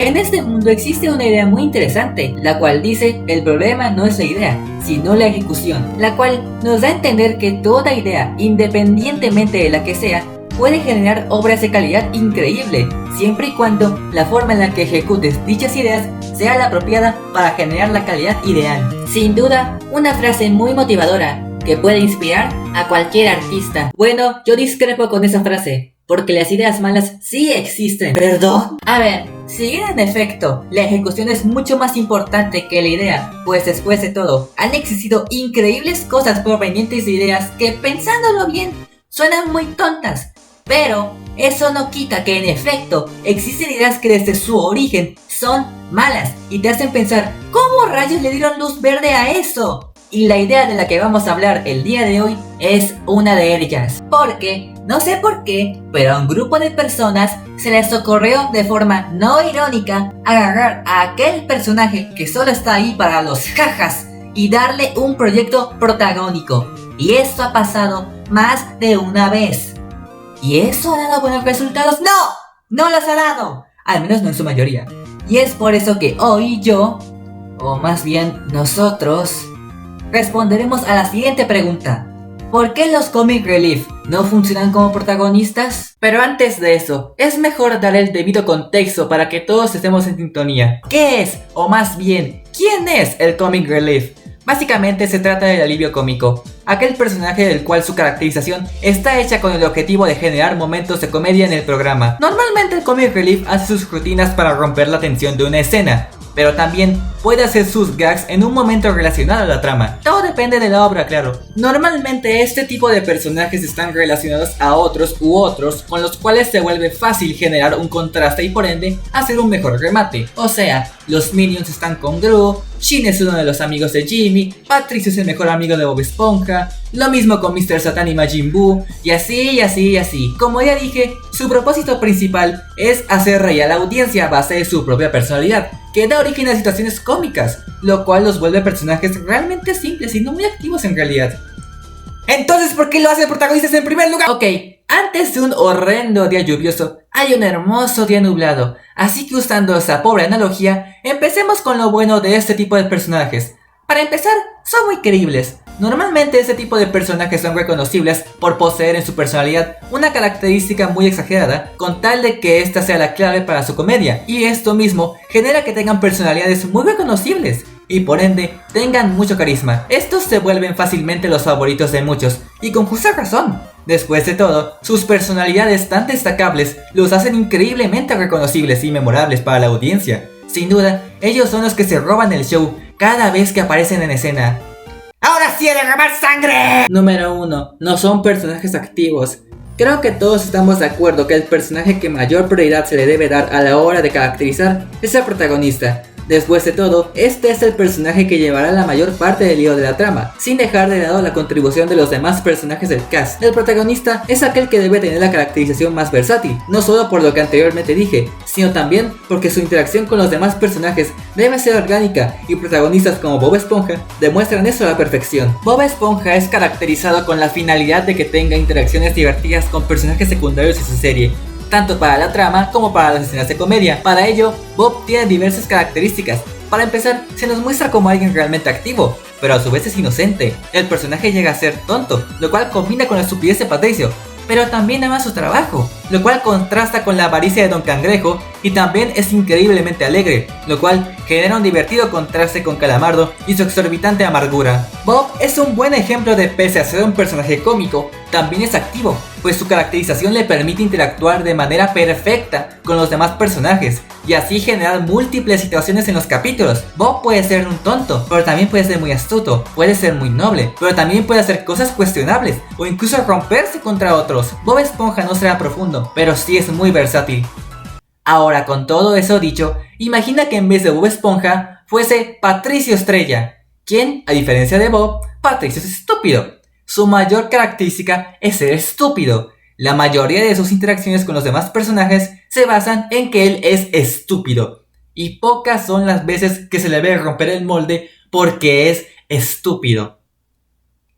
En este mundo existe una idea muy interesante, la cual dice: el problema no es la idea, sino la ejecución, la cual nos da a entender que toda idea, independientemente de la que sea, puede generar obras de calidad increíble, siempre y cuando la forma en la que ejecutes dichas ideas sea la apropiada para generar la calidad ideal. Sin duda, una frase muy motivadora que puede inspirar a cualquier artista. Bueno, yo discrepo con esa frase, porque las ideas malas sí existen. ¿Perdón? A ver, si bien en efecto la ejecución es mucho más importante que la idea, pues después de todo, han existido increíbles cosas provenientes de ideas que, pensándolo bien, suenan muy tontas. Pero eso no quita que en efecto existen ideas que desde su origen son malas y te hacen pensar: ¿cómo rayos le dieron luz verde a eso? Y la idea de la que vamos a hablar el día de hoy es una de ellas. Porque, no sé por qué, pero a un grupo de personas se les ocurrió de forma no irónica agarrar a aquel personaje que solo está ahí para los jajas y darle un proyecto protagónico. Y esto ha pasado más de una vez. ¿Y eso ha dado buenos resultados? ¡No! ¡No los ha dado! Al menos no en su mayoría. Y es por eso que hoy yo, o más bien nosotros, responderemos a la siguiente pregunta: ¿por qué los comic relief no funcionan como protagonistas? Pero antes de eso, es mejor dar el debido contexto para que todos estemos en sintonía. ¿Qué es, o más bien, quién es el comic relief? Básicamente se trata del alivio cómico, aquel personaje del cual su caracterización está hecha con el objetivo de generar momentos de comedia en el programa. Normalmente el comic relief hace sus rutinas para romper la tensión de una escena, pero también puede hacer sus gags en un momento relacionado a la trama. Todo depende de la obra, claro. Normalmente este tipo de personajes están relacionados a otros u otros, con los cuales se vuelve fácil generar un contraste y por ende hacer un mejor remate. O sea, los Minions están con Gru, Shin es uno de los amigos de Jimmy, Patricio es el mejor amigo de Bob Esponja, lo mismo con Mr. Satan y Majin Buu, y así y así y así. Como ya dije, su propósito principal es hacer reír a la audiencia a base de su propia personalidad, que da origen a situaciones cómicas, lo cual los vuelve personajes realmente simples y no muy activos en realidad. Entonces, ¿por qué lo hacen protagonistas en primer lugar? Ok, antes de un horrendo día lluvioso, hay un hermoso día nublado, así que usando esa pobre analogía, empecemos con lo bueno de este tipo de personajes. Para empezar, son muy creíbles. Normalmente este tipo de personajes son reconocibles por poseer en su personalidad una característica muy exagerada, con tal de que esta sea la clave para su comedia, y esto mismo genera que tengan personalidades muy reconocibles y por ende tengan mucho carisma. Estos se vuelven fácilmente los favoritos de muchos, y con justa razón. Después de todo, sus personalidades tan destacables los hacen increíblemente reconocibles y memorables para la audiencia. Sin duda, ellos son los que se roban el show cada vez que aparecen en escena. ¡Ahora sí, a derramar sangre! Número 1. No son personajes activos. Creo que todos estamos de acuerdo que el personaje que mayor prioridad se le debe dar a la hora de caracterizar es el protagonista. Después de todo, este es el personaje que llevará la mayor parte del lío de la trama, sin dejar de lado la contribución de los demás personajes del cast. El protagonista es aquel que debe tener la caracterización más versátil, no solo por lo que anteriormente dije, sino también porque su interacción con los demás personajes debe ser orgánica, y protagonistas como Bob Esponja demuestran eso a la perfección. Bob Esponja es caracterizado con la finalidad de que tenga interacciones divertidas con personajes secundarios de su serie, tanto para la trama como para las escenas de comedia. Para ello, Bob tiene diversas características. Para empezar, se nos muestra como alguien realmente activo, pero a su vez es inocente. El personaje llega a ser tonto, lo cual combina con la estupidez de Patricio, pero también ama su trabajo, lo cual contrasta con la avaricia de Don Cangrejo, y también es increíblemente alegre, lo cual genera un divertido contraste con Calamardo y su exorbitante amargura. Bob es un buen ejemplo de, pese a ser un personaje cómico, también es activo, pues su caracterización le permite interactuar de manera perfecta con los demás personajes, y así generar múltiples situaciones en los capítulos. Bob puede ser un tonto, pero también puede ser muy astuto, puede ser muy noble, pero también puede hacer cosas cuestionables, o incluso romperse contra otros. Bob Esponja no será profundo, pero sí es muy versátil. Ahora, con todo eso dicho, imagina que en vez de Bob Esponja fuese Patricio Estrella, quien, a diferencia de Bob, Patricio es estúpido. Su mayor característica es ser estúpido. La mayoría de sus interacciones con los demás personajes se basan en que él es estúpido, y pocas son las veces que se le ve romper el molde porque es estúpido.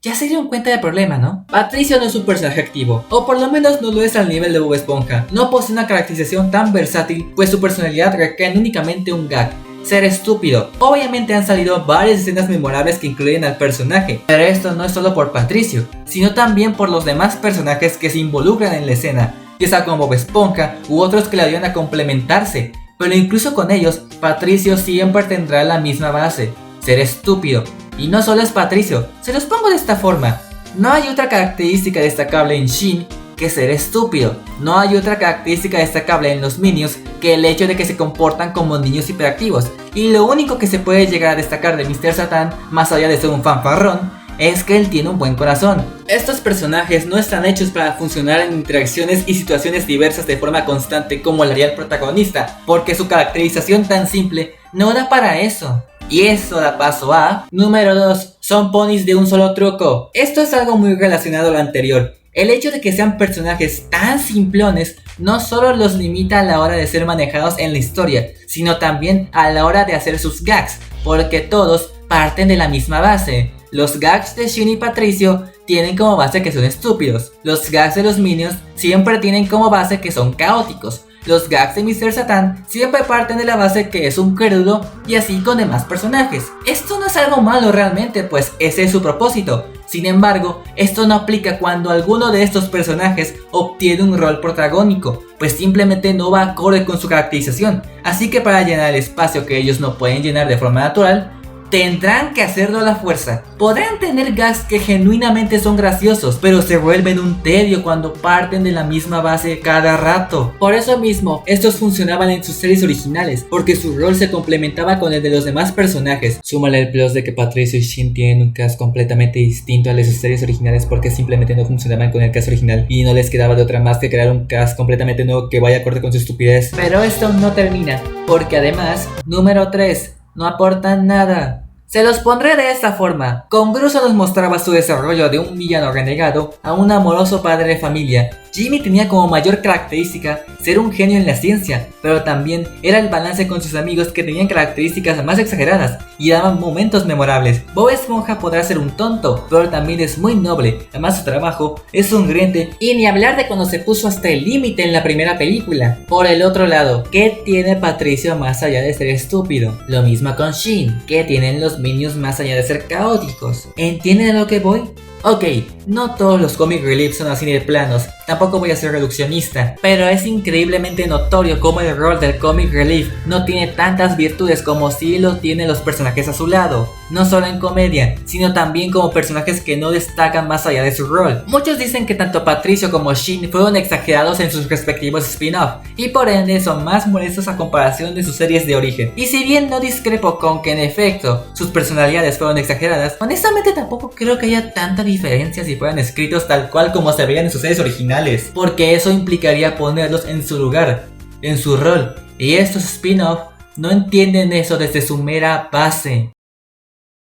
Ya se dieron cuenta del problema, ¿no? Patricio no es un personaje activo, o por lo menos no lo es al nivel de Bob Esponja. No posee una caracterización tan versátil, pues su personalidad recae en únicamente un gag: ser estúpido. Obviamente han salido varias escenas memorables que incluyen al personaje, pero esto no es solo por Patricio, sino también por los demás personajes que se involucran en la escena, ya sea como Bob Esponja u otros que le ayudan a complementarse. Pero incluso con ellos, Patricio siempre tendrá la misma base: ser estúpido. Y no solo es Patricio, se los pongo de esta forma: no hay otra característica destacable en Shin que ser estúpido. No hay otra característica destacable en los Minions que el hecho de que se comportan como niños hiperactivos. Y lo único que se puede llegar a destacar de Mr. Satan, más allá de ser un fanfarrón, es que él tiene un buen corazón. Estos personajes no están hechos para funcionar en interacciones y situaciones diversas de forma constante como lo haría el protagonista, porque su caracterización tan simple no da para eso. Y eso da paso a... Número 2. Son ponis de un solo truco. Esto es algo muy relacionado a lo anterior. El hecho de que sean personajes tan simplones no solo los limita a la hora de ser manejados en la historia, sino también a la hora de hacer sus gags, porque todos parten de la misma base. Los gags de Shin y Patricio tienen como base que son estúpidos. Los gags de los Minions siempre tienen como base que son caóticos. Los gags de Mr. Satan siempre parten de la base que es un querudo, y así con demás personajes. Esto no es algo malo realmente, pues ese es su propósito. Sin embargo, esto no aplica cuando alguno de estos personajes obtiene un rol protagónico, pues simplemente no va acorde con su caracterización. Así que para llenar el espacio que ellos no pueden llenar de forma natural, tendrán que hacerlo a la fuerza. Podrán tener gags que genuinamente son graciosos, pero se vuelven un tedio cuando parten de la misma base cada rato. Por eso mismo, estos funcionaban en sus series originales, porque su rol se complementaba con el de los demás personajes. Súmale el plus de que Patricio y Shin tienen un cast completamente distinto al de sus series originales, porque simplemente no funcionaban con el cast original y no les quedaba de otra más que crear un cast completamente nuevo que vaya acorde con su estupidez. Pero esto no termina, porque además, número 3, no aportan nada. Se los pondré de esta forma. Con Gruso nos mostraba su desarrollo de un villano renegado a un amoroso padre de familia. Jimmy tenía como mayor característica ser un genio en la ciencia, pero también era el balance con sus amigos que tenían características más exageradas y daban momentos memorables. Bob Esponja podrá ser un tonto, pero también es muy noble, además su trabajo es sonriente, y ni hablar de cuando se puso hasta el límite en la primera película. Por el otro lado, ¿qué tiene Patricio más allá de ser estúpido? Lo mismo con Shin, ¿qué tienen los Minions más allá de ser caóticos? ¿Entienden a lo que voy? Ok, no todos los comic relief son así de planos, tampoco voy a ser reduccionista, pero es increíblemente notorio cómo el rol del comic relief no tiene tantas virtudes como si lo tienen los personajes a su lado, no solo en comedia, sino también como personajes que no destacan más allá de su rol. Muchos dicen que tanto Patricio como Shin fueron exagerados en sus respectivos spin-off, y por ende son más molestos a comparación de sus series de origen. Y si bien no discrepo con que en efecto sus personalidades fueron exageradas, honestamente tampoco creo que haya tanta diferencia si fueran escritos tal cual como se veían en sus series originales, porque eso implicaría ponerlos en su lugar, en su rol, y estos spin-off no entienden eso desde su mera base.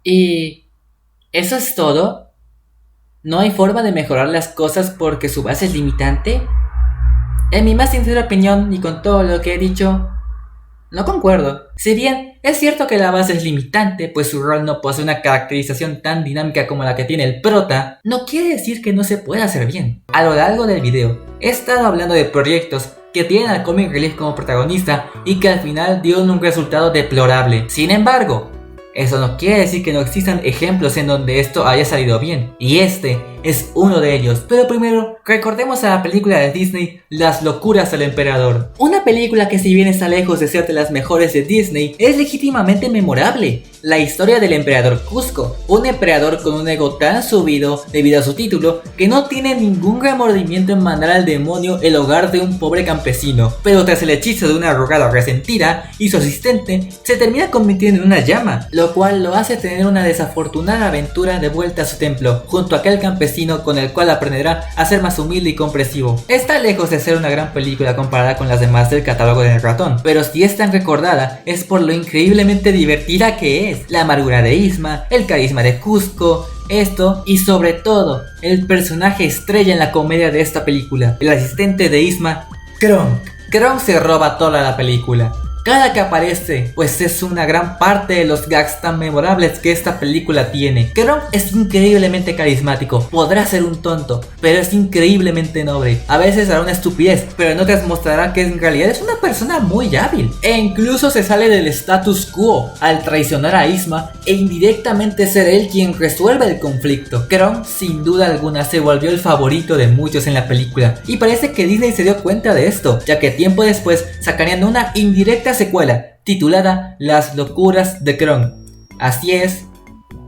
¿Y eso es todo? ¿No hay forma de mejorar las cosas porque su base es limitante? En mi más sincera opinión y con todo lo que he dicho, no concuerdo. Si bien es cierto que la base es limitante, pues su rol no posee una caracterización tan dinámica como la que tiene el prota, no quiere decir que no se pueda hacer bien. A lo largo del video, he estado hablando de proyectos que tienen al comic relief como protagonista y que al final dieron un resultado deplorable. Sin embargo, eso no quiere decir que no existan ejemplos en donde esto haya salido bien, y este es uno de ellos. Pero primero, recordemos a la película de Disney, Las locuras del emperador. Una película que si bien está lejos de ser de las mejores de Disney, es legítimamente memorable. La historia del emperador Cusco, un emperador con un ego tan subido debido a su título, que no tiene ningún remordimiento en mandar al demonio el hogar de un pobre campesino. Pero tras el hechizo de una arrogada resentida y su asistente, se termina convirtiendo en una llama, lo cual lo hace tener una desafortunada aventura de vuelta a su templo, junto a aquel campesino con el cual aprenderá a ser más humilde y comprensivo. Está lejos de ser una gran película comparada con las demás del catálogo del ratón, pero si es tan recordada es por lo increíblemente divertida que es, la amargura de Isma, el carisma de Cusco, esto y sobre todo, el personaje estrella en la comedia de esta película, el asistente de Isma, Kronk. Kronk se roba toda la película. cada que aparece, pues es una gran parte de los gags tan memorables que esta película tiene. Kronk es increíblemente carismático, podrá ser un tonto, pero es increíblemente noble. A veces hará una estupidez, pero en otras mostrará que en realidad es una persona muy hábil. E incluso se sale del status quo al traicionar a Yzma e indirectamente ser él quien resuelve el conflicto. Kronk sin duda alguna se volvió el favorito de muchos en la película, y parece que Disney se dio cuenta de esto, ya que tiempo después sacarían una indirecta secuela titulada Las locuras de Kronk. Así es,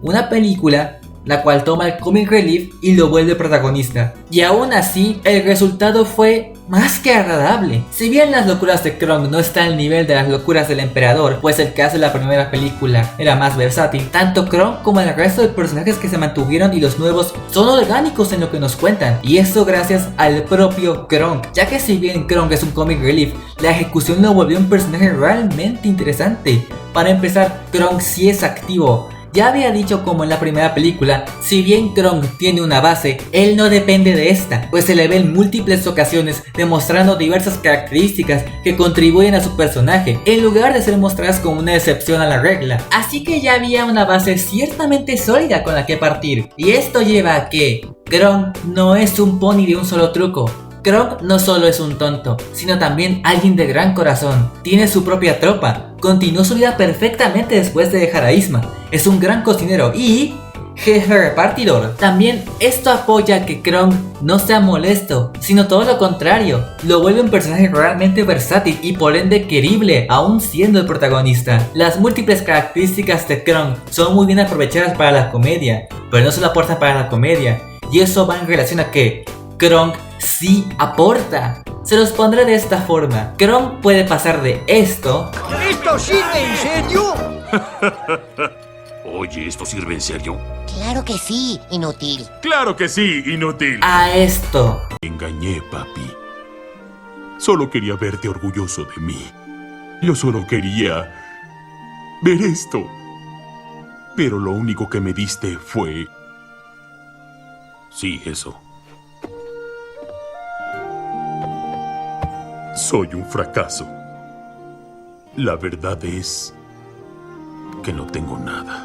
una película la cual toma el comic relief y lo vuelve protagonista. Y aún así, el resultado fue más que agradable. Si bien las locuras de Kronk no están al nivel de las locuras del emperador, pues el que hace la primera película era más versátil, tanto Kronk como el resto de personajes que se mantuvieron y los nuevos son orgánicos en lo que nos cuentan. Y eso gracias al propio Kronk, ya que si bien Kronk es un comic relief, la ejecución lo volvió un personaje realmente interesante. Para empezar, Kronk sí es activo. Ya había dicho como en la primera película, si bien Kronk tiene una base, él no depende de esta, pues se le ve en múltiples ocasiones demostrando diversas características que contribuyen a su personaje, en lugar de ser mostradas como una excepción a la regla. Así que ya había una base ciertamente sólida con la que partir, y esto lleva a que Kronk no es un pony de un solo truco. Kronk no solo es un tonto, sino también alguien de gran corazón. Tiene su propia tropa, continuó su vida perfectamente después de dejar a Yzma. Es un gran cocinero y jefe repartidor. También esto apoya que Kronk no sea molesto, sino todo lo contrario. Lo vuelve un personaje realmente versátil y por ende querible, aún siendo el protagonista. Las múltiples características de Kronk son muy bien aprovechadas para la comedia, pero no solo aportan para la comedia. Y eso va en relación a que Kronk sí aporta. Se los pondré de esta forma. Kronk puede pasar de esto. ¿Esto sirve en serio? Oye, ¿esto sirve en serio? Claro que sí, inútil. ¡Claro que sí, inútil! A esto. Me engañé, papi. Solo quería verte orgulloso de mí. Yo solo quería ver esto. Pero lo único que me diste fue... Sí, eso. Soy un fracaso. La verdad es que no tengo nada.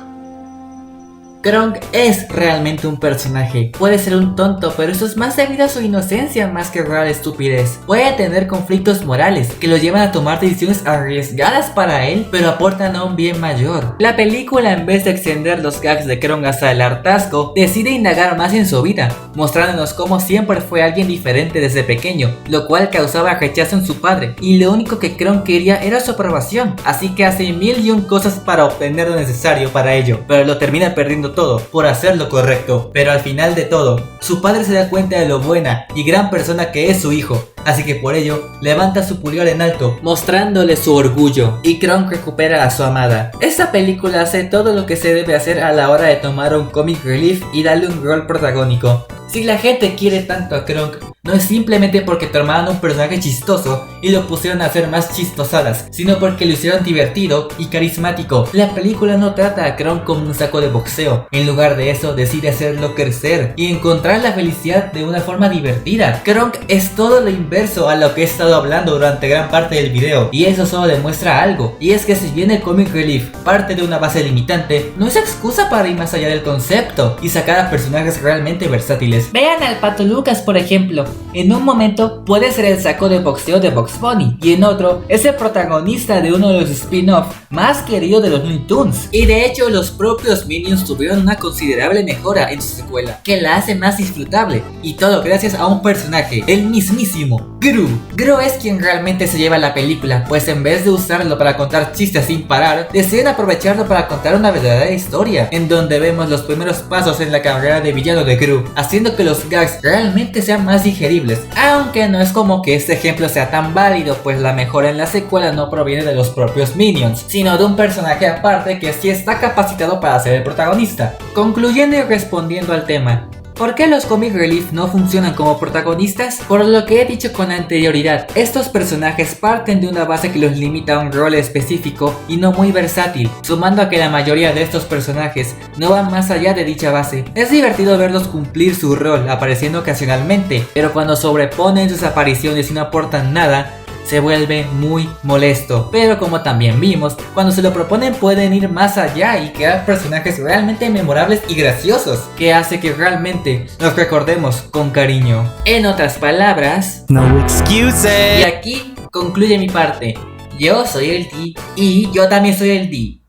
Kronk es realmente un personaje. Puede ser un tonto, pero eso es más debido a su inocencia más que real estupidez. Puede tener conflictos morales que lo llevan a tomar decisiones arriesgadas para él, pero aportan a un bien mayor. La película, en vez de extender los gags de Kronk hasta el hartazgo, decide indagar más en su vida, mostrándonos cómo siempre fue alguien diferente desde pequeño, lo cual causaba rechazo en su padre, y lo único que Kronk quería era su aprobación, así que hace mil y un cosas para obtener lo necesario para ello, pero lo termina perdiendo todo por hacer lo correcto. Pero al final de todo, su padre se da cuenta de lo buena y gran persona que es su hijo, así que por ello levanta su pulgar en alto, mostrándole su orgullo, y Kronk recupera a su amada. Esta película hace todo lo que se debe hacer a la hora de tomar un comic relief y darle un rol protagónico. Si la gente quiere tanto a Kronk, no es simplemente porque tomaron un personaje chistoso y lo pusieron a hacer más chistosadas, sino porque lo hicieron divertido y carismático. La película no trata a Kronk como un saco de boxeo, en lugar de eso decide hacerlo crecer y encontrar la felicidad de una forma divertida. Kronk es todo lo inverso a lo que he estado hablando durante gran parte del video, y eso solo demuestra algo, y es que si bien el comic relief parte de una base limitante, no es excusa para ir más allá del concepto y sacar a personajes realmente versátiles. Vean al Pato Lucas, por ejemplo. En un momento puede ser el saco de boxeo de Bugs Bunny, y en otro es el protagonista de uno de los spin-off más queridos de los Looney Tunes. Y de hecho los propios Minions tuvieron una considerable mejora en su secuela, que la hace más disfrutable, y todo gracias a un personaje, el mismísimo Gru. Gru es quien realmente se lleva la película, pues en vez de usarlo para contar chistes sin parar, deciden aprovecharlo para contar una verdadera historia, en donde vemos los primeros pasos en la carrera de villano de Gru, haciendo que los gags realmente sean más digeribles. Aunque no es como que este ejemplo sea tan válido, pues la mejora en la secuela no proviene de los propios Minions, sino de un personaje aparte que sí está capacitado para ser el protagonista. Concluyendo y respondiendo al tema, ¿por qué los comic relief no funcionan como protagonistas? Por lo que he dicho con anterioridad, estos personajes parten de una base que los limita a un rol específico y no muy versátil, sumando a que la mayoría de estos personajes no van más allá de dicha base. Es divertido verlos cumplir su rol apareciendo ocasionalmente, pero cuando sobreponen sus apariciones y no aportan nada, se vuelve muy molesto. Pero como también vimos, cuando se lo proponen pueden ir más allá y crear personajes realmente memorables y graciosos, que hace que realmente los recordemos con cariño. En otras palabras, No excuses. y aquí concluye mi parte. Yo soy el D y yo también soy el D.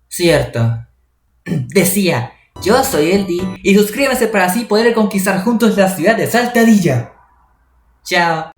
Cierto. Decía, yo soy el D y suscríbanse para así poder conquistar juntos la ciudad de Saltadilla. Chao.